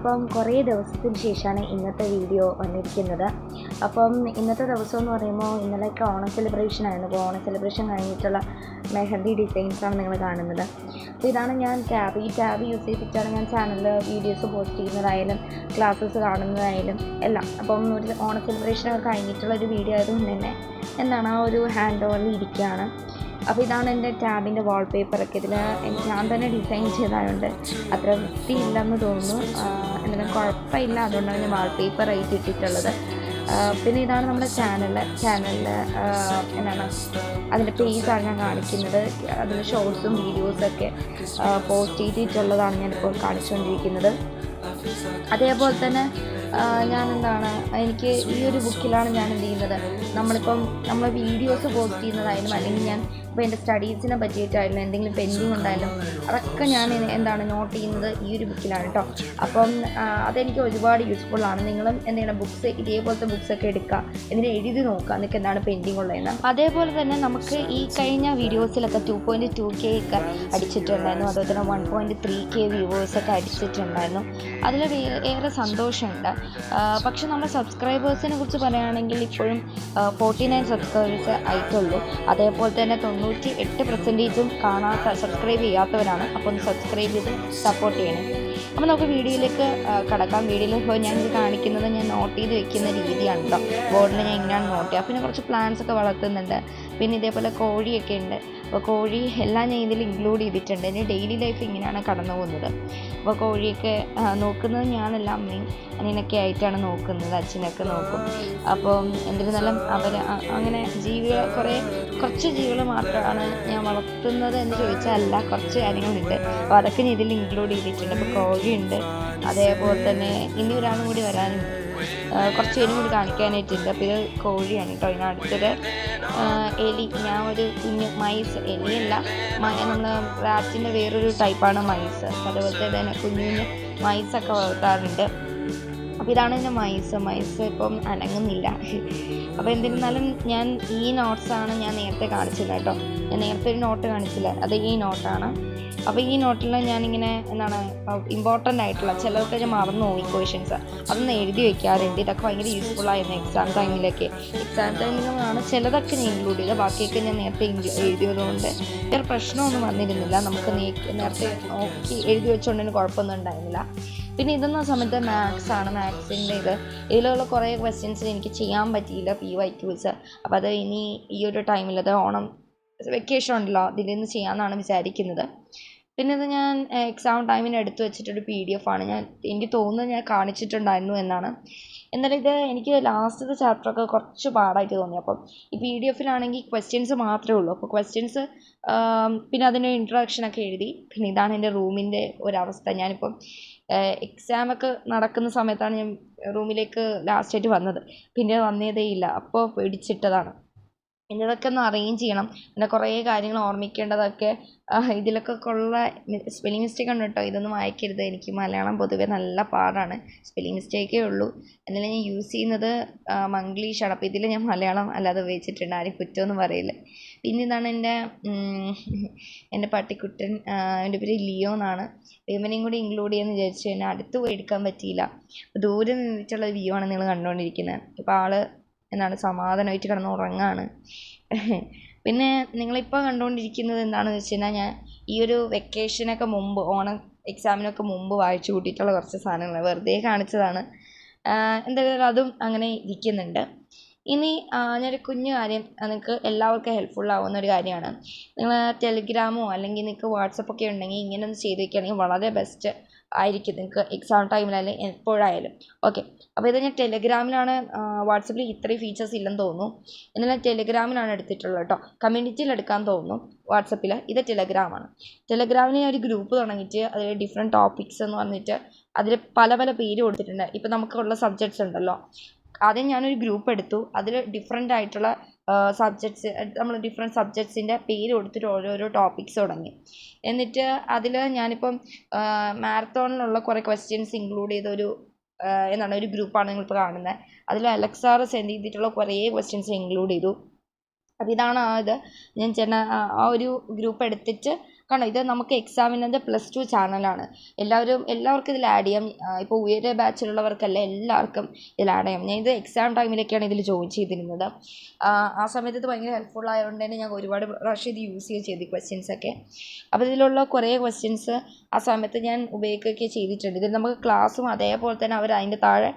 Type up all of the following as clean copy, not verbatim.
അപ്പം കുറേ ദിവസത്തിന് ശേഷമാണ് ഇന്നത്തെ വീഡിയോ വന്നിരിക്കുന്നത്. അപ്പം ഇന്നത്തെ ദിവസം എന്ന് പറയുമ്പോൾ ഇന്നലെയൊക്കെ ഓണം സെലിബ്രേഷൻ ആയിരുന്നു. അപ്പോൾ ഓണം സെലിബ്രേഷൻ കഴിഞ്ഞിട്ടുള്ള മെഹന്തി ഡിസൈൻസാണ് നിങ്ങൾ കാണുന്നത്. അപ്പോൾ ഇതാണ് ഞാൻ ഈ ടാബ് യൂസ് ചെയ്തിട്ടാണ് ഞാൻ ചാനലിൽ വീഡിയോസ് പോസ്റ്റ് ചെയ്യുന്നതായാലും ക്ലാസ്സസ് കാണുന്നതായാലും എല്ലാം. അപ്പം ഒരു ഓണം സെലിബ്രേഷനൊക്കെ കഴിഞ്ഞിട്ടുള്ളൊരു വീഡിയോ ആയതുകൊണ്ട് തന്നെ ആ ഒരു ഹാൻഡ് ഓവറിൽ ഇരിക്കുകയാണ്. അപ്പോൾ ഇതാണ് എൻ്റെ ടാബിൻ്റെ വാൾപേപ്പറൊക്കെ. ഇതിൽ ഞാൻ തന്നെ ഡിസൈൻ ചെയ്തതായതുകൊണ്ട് അത്ര വൃത്തിയില്ലെന്ന് തോന്നുന്നു. എന്നാലും കുഴപ്പമില്ല, അതുകൊണ്ടാണ് ഞാൻ വാൾപേപ്പർ ആയിട്ട് ഇട്ടിട്ടുള്ളത്. പിന്നെ ഇതാണ് നമ്മുടെ ചാനലിൽ അതിൻ്റെ പേജാണ് ഞാൻ കാണിക്കുന്നത്. അതിൽ ഷോർട്സും വീഡിയോസൊക്കെ പോസ്റ്റ് ചെയ്തിട്ടുള്ളതാണ് ഞാനിപ്പോൾ കാണിച്ചുകൊണ്ടിരിക്കുന്നത്. അതേപോലെ തന്നെ എനിക്ക് ഈ ഒരു ബുക്കിലാണ് ഞാൻ എന്ത് ചെയ്യുന്നത്, നമ്മൾ വീഡിയോസ് പോസ്റ്റ് ചെയ്യുന്നതായാലും അല്ലെങ്കിൽ ഞാൻ ഇപ്പോൾ എൻ്റെ സ്റ്റഡീസിനെ പറ്റിയിട്ടായാലും എന്തെങ്കിലും പെൻഡിങ് ഉണ്ടായാലും അതൊക്കെ ഞാൻ നോട്ട് ചെയ്യുന്നത് ഈ ഒരു ബുക്കിലാണ് കേട്ടോ. അപ്പം അതെനിക്ക് ഒരുപാട് യൂസ്ഫുള്ളാണ്. നിങ്ങളും എന്തെങ്കിലും ബുക്സ് ഇതേപോലത്തെ ബുക്സൊക്കെ എടുക്കുക, എന്നിട്ട് എഴുതി നോക്കുക നിങ്ങൾക്ക് എന്താണ് പെൻഡിങ് ഉള്ളതെന്ന്. അതേപോലെ തന്നെ നമുക്ക് ഈ കഴിഞ്ഞ വീഡിയോസിലൊക്കെ 2.2K ഒക്കെ അടിച്ചിട്ടുണ്ടായിരുന്നു. അതുപോലെ തന്നെ 1.3K വ്യൂവേഴ്സൊക്കെ അടിച്ചിട്ടുണ്ടായിരുന്നു. അതിൽ ഏറെ സന്തോഷമുണ്ട്. പക്ഷെ നമ്മുടെ സബ്സ്ക്രൈബേഴ്സിനെ കുറിച്ച് പറയുകയാണെങ്കിൽ ഇപ്പോഴും 49 സബ്സ്ക്രൈബേഴ്സ് ആയിട്ടുള്ളൂ. അതേപോലെ തന്നെ 98% സബ്സ്ക്രൈബ് ചെയ്യാത്തവരാണ്. അപ്പോൾ ഒന്ന് സബ്സ്ക്രൈബ് ചെയ്ത് സപ്പോർട്ട് ചെയ്യണം. അപ്പോൾ നമുക്ക് വീഡിയോയിലേക്ക് കടക്കാം. വീഡിയോയിൽ ഇപ്പോൾ ഞാൻ ഇത് കാണിക്കുന്നത് ഞാൻ നോട്ട് ചെയ്ത് വെക്കുന്ന രീതിയാണ് കേട്ടോ. ബോർഡിൽ ഞാൻ ഇങ്ങനെയാണ് നോട്ട് ചെയ്യുക. പിന്നെ കുറച്ച് പ്ലാന്റ്സ് ഒക്കെ വളർത്തുന്നുണ്ട്. പിന്നെ ഇതേപോലെ കോഴിയൊക്കെ ഉണ്ട്. അപ്പോൾ കോഴി എല്ലാം ഞാൻ ഇതിൽ ഇൻക്ലൂഡ് ചെയ്തിട്ടുണ്ട്. എൻ്റെ ഡെയിലി ലൈഫ് ഇങ്ങനെയാണ് കടന്നു പോകുന്നത്. അപ്പോൾ കോഴിയൊക്കെ നോക്കുന്നത് ഞാനല്ല, അമ്മയും അനിയനൊക്കെ ആയിട്ടാണ് നോക്കുന്നത്. അച്ഛനൊക്കെ നോക്കും. അപ്പോൾ എന്നിരുന്നാലും അങ്ങനെ കുറച്ച് ജീവികൾ മാത്രമാണ് ഞാൻ വളർത്തുന്നത് എന്ന് ചോദിച്ചാൽ അല്ല, കുറച്ച് കാര്യങ്ങളുണ്ട്. അപ്പോൾ അതൊക്കെ ഞാൻ ഇതിൽ ഇൻക്ലൂഡ് ചെയ്തിട്ടുണ്ട്. അപ്പോൾ കോഴിയുണ്ട്, അതേപോലെ തന്നെ ഇനി ഒരാളും കൂടി വരാനുണ്ട്, കുറച്ച് പേരും കൂടി കാണിക്കാനായിട്ടുണ്ട്. അപ്പോൾ ഇത് കോഴിയാണ് കേട്ടോ. ഇതിനടുത്തൊരു എലി, ഞാൻ ഒരു കുഞ്ഞ് മൈസ്, എലിയല്ല, നമ്മൾ റാറ്റിൻ്റെ വേറൊരു ടൈപ്പാണ് മൈസ്. അതേപോലെ തന്നെ കുഞ്ഞു മൈസൊക്കെ വളർത്താറുണ്ട്. അപ്പോൾ ഇതാണ് എൻ്റെ മൈസ് ഇപ്പം അനങ്ങുന്നില്ല. അപ്പോൾ എന്നിരുന്നാലും ഞാൻ ഈ നോട്ട്സാണ് ഞാൻ നേരത്തെ കാണിച്ചത് കേട്ടോ. ഞാൻ നേരത്തെ ഒരു നോട്ട് കാണിച്ചില്ല, അത് ഈ നോട്ടാണ്. അപ്പോൾ ഈ നോട്ടിൽ ഞാനിങ്ങനെ ഇമ്പോർട്ടൻ്റ് ആയിട്ടുള്ള ചിലതൊക്കെ ഞാൻ മറന്നു പോകും, ഇക്വേഷൻസ് അതൊന്ന് എഴുതി വയ്ക്കാറുണ്ട്. ഇതൊക്കെ ഭയങ്കര യൂസ്ഫുള്ളായിരുന്നു എക്സാം ടൈമിലാണ് ചിലതൊക്കെ ഞാൻ ഇൻക്ലൂഡ് ചെയ്തത്. ബാക്കിയൊക്കെ ഞാൻ നേരത്തെ എഴുതിയതുകൊണ്ട് വേറെ പ്രശ്നമൊന്നും വന്നിരുന്നില്ല. നമുക്ക് നേരത്തെ നോക്കി എഴുതി വെച്ചുകൊണ്ടതിന് കുഴപ്പമൊന്നും ഉണ്ടായിരുന്നില്ല. പിന്നെ ഇതെന്ന സമയത്ത് മാത്സിൻ്റെ ഇതിലുള്ള കുറേ ക്വസ്റ്റ്യൻസ് എനിക്ക് ചെയ്യാൻ പറ്റിയില്ല, PYQs. അപ്പോൾ അത് ഇനി ഈ ഒരു ടൈമിൽ, അത് ഓണം വെക്കേഷൻ ഉണ്ടല്ലോ, ഇതിൽ നിന്ന് ചെയ്യാമെന്നാണ് വിചാരിക്കുന്നത്. പിന്നെ ഇത് ഞാൻ എക്സാം ടൈമിന് എടുത്തു വെച്ചിട്ടൊരു PDF ആണ്. എനിക്ക് തോന്നുന്നത് ഞാൻ കാണിച്ചിട്ടുണ്ടായിരുന്നു എന്നാണ്. എന്നാലും ഇത് എനിക്ക് ലാസ്റ്റത്തെ ചാപ്റ്ററൊക്കെ കുറച്ച് പാടായിട്ട് തോന്നി. അപ്പം ഈ PDF-ലാണെങ്കിൽ ക്വസ്റ്റ്യൻസ് മാത്രമേ ഉള്ളൂ. അപ്പോൾ ക്വസ്റ്റ്യൻസ് പിന്നെ അതിൻ്റെ ഇൻട്രൊഡക്ഷനൊക്കെ എഴുതി. പിന്നെ ഇതാണ് എൻ്റെ റൂമിൻ്റെ ഒരവസ്ഥ. ഞാനിപ്പം എക്സാമൊക്കെ നടക്കുന്ന സമയത്താണ് ഞാൻ റൂമിലേക്ക് ലാസ്റ്റായിട്ട് വന്നത്. പിന്നെ വന്നതേ ഇല്ല, അപ്പോൾ പേടിച്ചിട്ടതാണ്. പിന്നെ ഇതൊക്കെ ഒന്ന് അറേഞ്ച് ചെയ്യണം. പിന്നെ കുറേ കാര്യങ്ങൾ ഓർമ്മിക്കേണ്ടതൊക്കെ ഇതിലൊക്കെ ഉള്ള സ്പെല്ലിംഗ് മിസ്റ്റേക്ക് ഉണ്ട് കേട്ടോ. ഇതൊന്നും വായിക്കരുത്. എനിക്ക് മലയാളം പൊതുവേ നല്ല പാടാണ്, സ്പെല്ലിംഗ് മിസ്റ്റേക്കേ ഉള്ളൂ. എന്നാലും ഞാൻ യൂസ് ചെയ്യുന്നത് മംഗ്ലീഷാണ്. അപ്പോൾ ഇതിൽ ഞാൻ മലയാളം അല്ലാതെ ഉപയോഗിച്ചിട്ടുണ്ട്, ആരും കുറ്റമൊന്നും പറയില്ല. പിന്നെ ഇതാണ് എൻ്റെ പട്ടിക്കുട്ടൻ. എൻ്റെ പേര് ലിയോ എന്നാണ്. ഇവനെയും കൂടി ഇൻക്ലൂഡ് ചെയ്യാമെന്ന് വിചാരിച്ചു. എന്നെ അടുത്ത് പോയി എടുക്കാൻ പറ്റിയില്ല. ദൂരെ നിന്നിട്ടുള്ള വ്യൂ ആണ് നിങ്ങൾ കണ്ടുകൊണ്ടിരിക്കുന്നത്. ഇപ്പോൾ ആൾ സമാധാനമായിട്ട് കിടന്ന് ഉറങ്ങാണ്. പിന്നെ നിങ്ങളിപ്പോൾ കണ്ടുകൊണ്ടിരിക്കുന്നത് എന്താണെന്ന് വെച്ച് കഴിഞ്ഞാൽ ഞാൻ ഈ ഒരു വെക്കേഷനൊക്കെ മുമ്പ്, ഓണം എക്സാമിനൊക്കെ മുമ്പ് വായിച്ചു കൂട്ടിയിട്ടുള്ള കുറച്ച് സാധനങ്ങൾ വെറുതെ കാണിച്ചതാണ്. എന്തായാലും അതും അങ്ങനെ ഇരിക്കുന്നുണ്ട്. ഇനി ഞാനൊരു കുഞ്ഞു കാര്യം, നിങ്ങൾക്ക് എല്ലാവർക്കും ഹെൽപ്ഫുള്ളാവുന്ന ഒരു കാര്യമാണ്. നിങ്ങൾ ടെലിഗ്രാമോ അല്ലെങ്കിൽ നിങ്ങൾക്ക് വാട്സപ്പൊക്കെ ഉണ്ടെങ്കിൽ ഇങ്ങനെ ഒന്ന് ചെയ്ത് വയ്ക്കുകയാണെങ്കിൽ വളരെ ബെസ്റ്റ് ആയിരിക്കും നിങ്ങൾക്ക് എക്സാം ടൈമിലായാലും എപ്പോഴായാലും. ഓക്കെ, അപ്പോൾ ഇത് ഞാൻ ടെലിഗ്രാമിലാണ്. വാട്സപ്പിൽ ഇത്രയും ഫീച്ചേഴ്സ് ഇല്ലെന്ന് തോന്നുന്നു. എന്നാൽ ടെലിഗ്രാമിലാണ് എടുത്തിട്ടുള്ളത് കേട്ടോ. കമ്മ്യൂണിറ്റിയിൽ എടുക്കാൻ തോന്നുന്നു വാട്സപ്പിൽ. ഇത് ടെലിഗ്രാമാണ്. ടെലിഗ്രാമിൽ ഞാൻ ഒരു ഗ്രൂപ്പ് തുടങ്ങിയിട്ട് അതിൽ ഡിഫറെൻറ്റ് ടോപ്പിക്സ് എന്ന് പറഞ്ഞിട്ട് അതിൽ പല പേര് കൊടുത്തിട്ടുണ്ട്. ഇപ്പോൾ നമുക്കുള്ള സബ്ജക്ട്സ് ഉണ്ടല്ലോ, ആദ്യം ഞാനൊരു ഗ്രൂപ്പ് എടുത്തു. അതിൽ ഡിഫറെൻ്റ് ആയിട്ടുള്ള നമ്മൾ ഡിഫറെൻറ്റ് സബ്ജക്ട്സിൻ്റെ പേര് കൊടുത്തിട്ട് ഓരോരോ ടോപ്പിക്സ് തുടങ്ങി. എന്നിട്ട് അതിൽ ഞാനിപ്പം മാരത്തോണിലുള്ള കുറേ ക്വസ്റ്റ്യൻസ് ഇൻക്ലൂഡ് ചെയ്ത ഒരു ഗ്രൂപ്പാണ് നിങ്ങളിപ്പോൾ കാണുന്നത്. അതിൽ അലക്സാർ സെൻഡ് ചെയ്തിട്ടുള്ള കുറേ ക്വസ്റ്റ്യൻസ് ഇൻക്ലൂഡ് ചെയ്തു. അപ്പോൾ ഇതാണ് ഞാൻ ഒരു ഗ്രൂപ്പ് എടുത്തിട്ട് കാരണം ഇത് നമുക്ക് എക്സാമിനത് +2 ചാനലാണ്. എല്ലാവർക്കും ഇതിൽ ആഡ് ചെയ്യാം. ഇപ്പോൾ ഉയരെ ബാച്ചിലുള്ളവർക്കല്ല, എല്ലാവർക്കും ഇതിൽ ആഡ് ചെയ്യാം. ഞാൻ ഇത് എക്സാം ടൈമിലൊക്കെയാണ് ഇതിൽ ജോയിൻ ചെയ്തിരുന്നത്. ആ സമയത്ത് ഇത് ഭയങ്കര ഹെൽപ്ഫുൾ ആയതുകൊണ്ട് തന്നെ ഞാൻ ഒരുപാട് പ്രാവശ്യം ഇത് യൂസ് ചെയ്തു ക്വസ്റ്റ്യൻസൊക്കെ. അപ്പോൾ ഇതിലുള്ള കുറേ ക്വസ്റ്റ്യൻസ് ആ സമയത്ത് ഞാൻ ഉപയോഗിക്കുകയൊക്കെ ചെയ്തിട്ടുണ്ട്. ഇതിൽ നമുക്ക് ക്ലാസ്സും അതേപോലെ തന്നെ അവർ അതിൻ്റെ താഴെ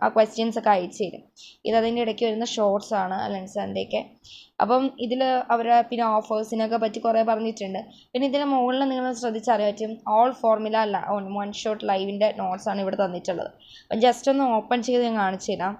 ആ ക്വസ്റ്റ്യൻസൊക്കെ അയച്ചു തരും. ഇതതിൻ്റെ ഇടയ്ക്ക് വരുന്ന ഷോർട്സ് ആണ് ലെൻസാൻ്റെയൊക്കെ. അപ്പം ഇതിൽ അവർ പിന്നെ ഓഫേഴ്സിനൊക്കെ പറ്റി കുറേ പറഞ്ഞിട്ടുണ്ട്. പിന്നെ ഇതിന് മുകളിൽ നിങ്ങൾ ശ്രദ്ധിച്ചറിയാൻ പറ്റും, ഓൾ ഫോർമുല അല്ല, വൺ ഷോട്ട് ലൈവിൻ്റെ നോട്ട്സാണ് ഇവിടെ തന്നിട്ടുള്ളത്. അപ്പം ജസ്റ്റ് ഒന്ന് ഓപ്പൺ ചെയ്ത് ഞാൻ കാണിച്ചു തരാം.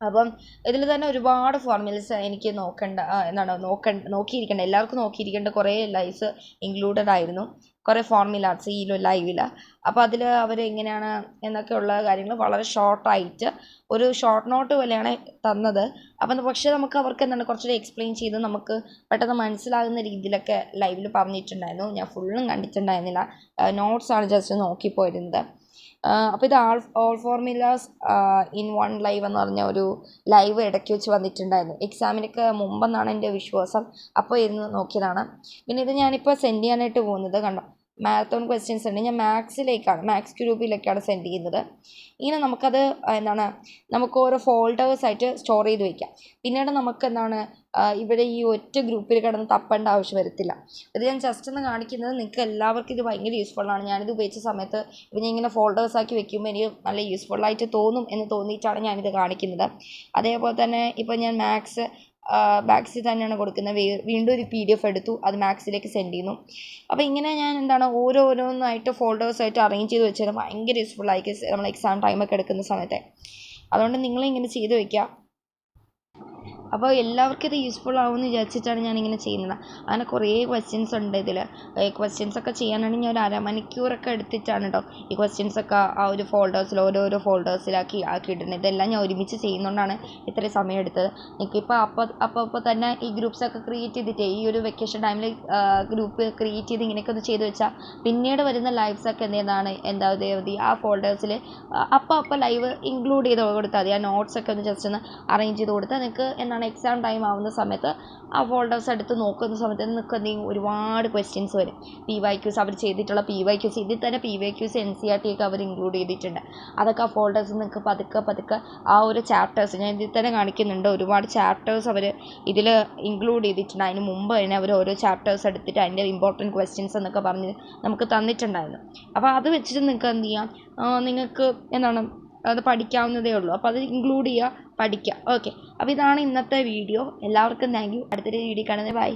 അപ്പം ഇതിൽ തന്നെ ഒരുപാട് ഫോർമുലസ് എനിക്ക് നോക്കിയിരിക്കേണ്ട, എല്ലാവർക്കും നോക്കിയിരിക്കേണ്ട കുറേ ലൈവ്സ് ഇൻക്ലൂഡഡ് ആയിരുന്നു, കുറേ ഫോർമുലാസ് ഈ ലൈവിൽ. അപ്പോൾ അതിൽ അവർ എങ്ങനെയാണ് എന്നൊക്കെയുള്ള കാര്യങ്ങൾ വളരെ ഷോർട്ടായിട്ട് ഒരു ഷോർട്ട് നോട്ട് പോലെയാണ് തന്നത്. അപ്പം പക്ഷേ നമുക്ക് അവർക്ക് കുറച്ചുകൂടി എക്സ്പ്ലെയിൻ ചെയ്ത് നമുക്ക് പെട്ടെന്ന് മനസ്സിലാകുന്ന രീതിയിലൊക്കെ ലൈവിൽ പറഞ്ഞിട്ടുണ്ടായിരുന്നു. ഞാൻ ഫുള്ളും കണ്ടിട്ടുണ്ടായിരുന്നില്ല, നോട്ട്സാണ് ജസ്റ്റ് നോക്കിപ്പോയിരുന്നത്. അപ്പോൾ ഇത് all formulas in one live എന്ന് പറഞ്ഞ ഒരു ലൈവ് ഇടയ്ക്ക് വെച്ച് വന്നിട്ടുണ്ടായിരുന്നു. എക്സാമിനൊക്കെ മുമ്പെന്നാണ് എൻ്റെ വിശ്വാസം. അപ്പോൾ ഇരുന്ന് നോക്കിയതാണ്. പിന്നെ ഇത് ഞാനിപ്പോൾ സെൻഡ് ചെയ്യാനായിട്ട് പോകുന്നത് കണ്ടോ, മാരത്തോൺ ക്വസ്റ്റ്യൻസ് ഉണ്ട്. ഞാൻ മാത്സ് ഗ്രൂപ്പിലേക്കാണ് സെൻഡ് ചെയ്യുന്നത്. ഇങ്ങനെ നമുക്കത് നമുക്ക് ഓരോ ഫോൾഡേഴ്സായിട്ട് സ്റ്റോർ ചെയ്ത് വയ്ക്കാം. പിന്നീട് നമുക്ക് ഇവിടെ ഈ ഒറ്റ ഗ്രൂപ്പിൽ കിടന്ന് തപ്പേണ്ട ആവശ്യം വരത്തില്ല. ഇത് ഞാൻ ജസ്റ്റ് ഒന്ന് കാണിക്കുന്നത്, നിങ്ങൾക്ക് എല്ലാവർക്കും ഇത് ഭയങ്കര യൂസ്ഫുള്ളാണ്. ഞാനിത് ഉപയോഗിച്ച സമയത്ത് ഞാൻ ഇങ്ങനെ ഫോൾഡേഴ്സാക്കി വെക്കുമ്പോൾ എനിക്ക് നല്ല യൂസ്ഫുള്ളായിട്ട് തോന്നും എന്ന് തോന്നിയിട്ടാണ് ഞാനിത് കാണിക്കുന്നത്. അതേപോലെ തന്നെ ഇപ്പോൾ ഞാൻ മാത്സിൽ തന്നെയാണ് കൊടുക്കുന്നത്. വീണ്ടും ഒരു PDF എടുത്തു, അത് മാത്സിലേക്ക് സെൻഡ് ചെയ്യുന്നു. അപ്പോൾ ഇങ്ങനെ ഞാൻ ഓരോന്നായിട്ട് ഫോൾഡേഴ്സായിട്ട് അറേഞ്ച് ചെയ്ത് വെച്ചാൽ ഭയങ്കര യൂസ്ഫുള്ളായിരിക്കും നമ്മൾ എക്സാം ടൈമൊക്കെ എടുക്കുന്ന സമയത്ത്. അതുകൊണ്ട് നിങ്ങളിങ്ങനെ ചെയ്ത് വയ്ക്കുക. അപ്പോൾ എല്ലാവർക്കും ഇത് യൂസ്ഫുൾ ആവുമെന്ന് വിചാരിച്ചിട്ടാണ് ഞാനിങ്ങനെ ചെയ്യുന്നത്. അങ്ങനെ കുറേ ക്വസ്റ്റ്യൻസ് ഉണ്ട് ഇതിൽ. ക്വസ്റ്റ്യൻസൊക്കെ ചെയ്യാനാണെങ്കിൽ ഞാൻ ഒരു അരമണിക്കൂറൊക്കെ എടുത്തിട്ടാണ് കേട്ടോ ഈ ക്വസ്റ്റ്യൻസൊക്കെ ആ ഒരു ഓരോരോ ഫോൾഡേഴ്സിലാക്കി ഇടുന്നത്. ഇതെല്ലാം ഞാൻ ഒരുമിച്ച് ചെയ്യുന്നതുകൊണ്ടാണ് ഇത്രയും സമയം എടുത്തത്. എനിക്കിപ്പോൾ അപ്പോൾ തന്നെ ഈ ഗ്രൂപ്പ്സൊക്കെ ക്രിയേറ്റ് ചെയ്തിട്ട് ഈ ഒരു വെക്കേഷൻ ടൈമിൽ ഗ്രൂപ്പ് ക്രിയേറ്റ് ചെയ്ത് ഇങ്ങനെയൊക്കെ ഒന്ന് ചെയ്ത് വെച്ചാൽ പിന്നീട് വരുന്ന ലൈവ്സൊക്കെ ആ ഫോൾഡേഴ്സിൽ അപ്പോൾ ലൈവ് ഇൻക്ലൂഡ് ചെയ്ത് കൊടുത്താൽ മതി. ആ നോട്ട്സൊക്കെ ഒന്ന് ജസ്റ്റ് ഒന്ന് അറേഞ്ച് ചെയ്ത് കൊടുത്താൽ നിങ്ങൾക്ക് എക്സാം ടൈം ആവുന്ന സമയത്ത് ആ ഫോൾഡേഴ്സ് എടുത്ത് നോക്കുന്ന സമയത്ത് നിങ്ങൾക്ക് ഒരുപാട് ക്വസ്റ്റ്യൻസ് വരും. PYQs അവർ ചെയ്തിട്ടുള്ള PYQs, ഇതിൽ തന്നെ PYQs NCERT ഒക്കെ അവർ ഇൻക്ലൂഡ് ചെയ്തിട്ടുണ്ട്. അതൊക്കെ ആ ഫോൾഡേഴ്സ് നിങ്ങൾക്ക് പതുക്കെ ആ ഒരു ചാപ്റ്റേഴ്സ് ഞാൻ ഇതിൽ തന്നെ കാണിക്കുന്നുണ്ട്. ഒരുപാട് ചാപ്റ്റേഴ്സ് അവർ ഇതിൽ ഇൻക്ലൂഡ് ചെയ്തിട്ടുണ്ട്. അതിന് മുമ്പ് തന്നെ അവർ ഓരോ ചാപ്റ്റേഴ്സ് എടുത്തിട്ട് അതിൻ്റെ ഇമ്പോർട്ടൻറ്റ് ക്വസ്റ്റ്യൻസ് എന്നൊക്കെ പറഞ്ഞ് നമുക്ക് തന്നിട്ടുണ്ടായിരുന്നു. അപ്പോൾ അത് വെച്ചിട്ട് നിങ്ങൾക്ക് എന്ത് ചെയ്യാം, നിങ്ങൾക്ക് അത് പഠിക്കാവുന്നതേ ഉള്ളൂ. അപ്പോൾ അത് ഇൻക്ലൂഡ് ചെയ്യുക, പഠിക്കുക. ഓക്കെ, അപ്പോൾ ഇതാണ് ഇന്നത്തെ വീഡിയോ. എല്ലാവർക്കും താങ്ക് യു. അടുത്തൊരു വീഡിയോ കാണുന്നത്. ബൈ.